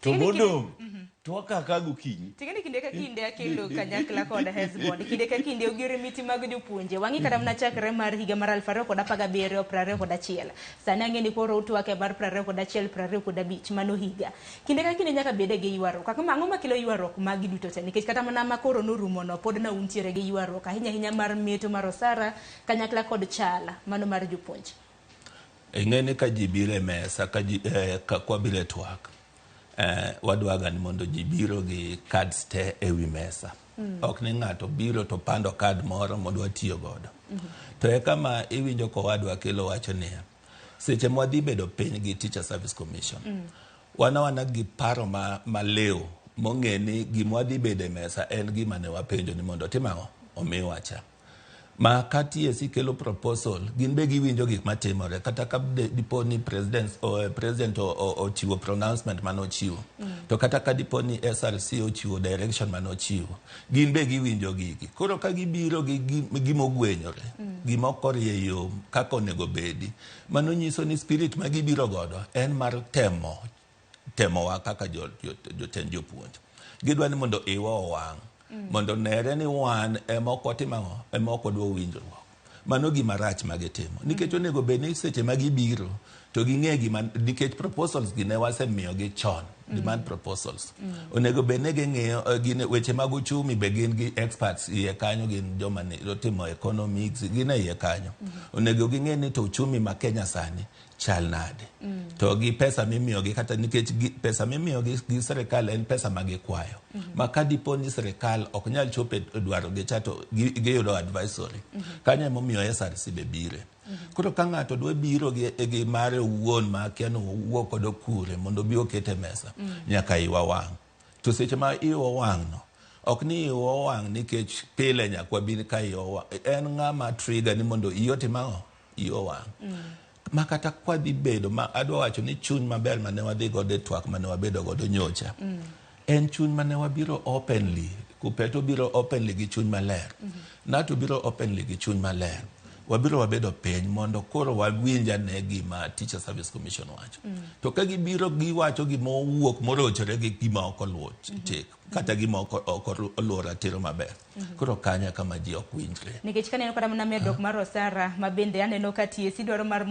to mondo twaka kagu kinyi tingeni kinde ka kinde akelo kanyakla koda Hesbon kinde ka kinde ogire miti mag jopuonje wangi kada mna chakre mar higa mar 2017 21 sani angeni koro utwake mar 2021 25 mano higa kinde ka kinde nyaka bede ge ywarruok kaka mango makelo ywarruok magi duto te nikech kata mana makoro norumo no pod na untiere ge ywarruok ahinya mar meto mar osara kanyakla kod chala mano mar jopuonje ngene ka jibire mesa ka kwa bire twak wadwaga ni mondo jibiro gi cards te ewi mesa ok ni ng'ato biro to pando card moro mondo watiyo godo to e kama iwinjo ko wadwa kelo wacho niya seche mwadhi bedo piny gi Teacher Service Commission wana gi paro maleo mong'eni gimwadhi bede mesa en gima ne wapenjo ni mondo timang'o omiwacha ma ka TSC kelo proposal gin be giwinjo gik matimore kata ka dipo ni president ochiwo pronouncement manochiwo to kata ka dipo ni SRC ochiwo direction manochiwo gin be giwinjo gigi koro ka gibiro gi gimogwenyore gimokorie yo kako nego bedi mano nyiso ni spirit ma gibiro godo en mar temo wa kaka jotend jopuonj gidwa ni mondo iwaa owang mondo nere ni wan emoko timang'o emoko dwo winjruok mano gima rach magitimo nikech onego beni seche magibiro to ging'e gima nikech proposals gi ne wasemiyo gi chon demand proposals onego bene ging'eyo gine weche mag uchumi be gin gi experts iye kanyo gin joma ne timo economics gin iye kanyo onego ging'e ni to uchumi ma Kenya sani chal nade to gi pesa mimiyo gi kata nikech pesa mimiyo gi serikal en pesa magikwayo makadipo ni serikal ok nyal chope dwaro gi chato giyudo advisory kanya momiyo SRC be bire koro ka ng'ato dwe biro gi mare wuon ma kiano wuok kod kure mondo bi okete mesa nyaka iwaa wang to seche ma iwaa wang no ok ni iwaa wang nikech pile nyakwa bin ka iwaa wang en ng'ama trigger ni mondo iyoti mang'o iwaa wang makata kwa dhi bedo ma adwa wacho ni chuny maber mane wadhi godo twak mane wabedo godo nyocha en chuny mane wabiro openly kupeto biro openly gi chuny maler nato biro openly gi chuny maler wabiro wabedo piny mondo koro wawinja ne gima Teacher Service Commission wacho to ka gibiro giwacho gima owuok morochore gi gima ok oluwo chik kata gima ok oluwo ratiro maber koro kanya kama ji ok winjre nikech kaneno kata mana medruok mar osara mabende aneno ka TSC dwaro mar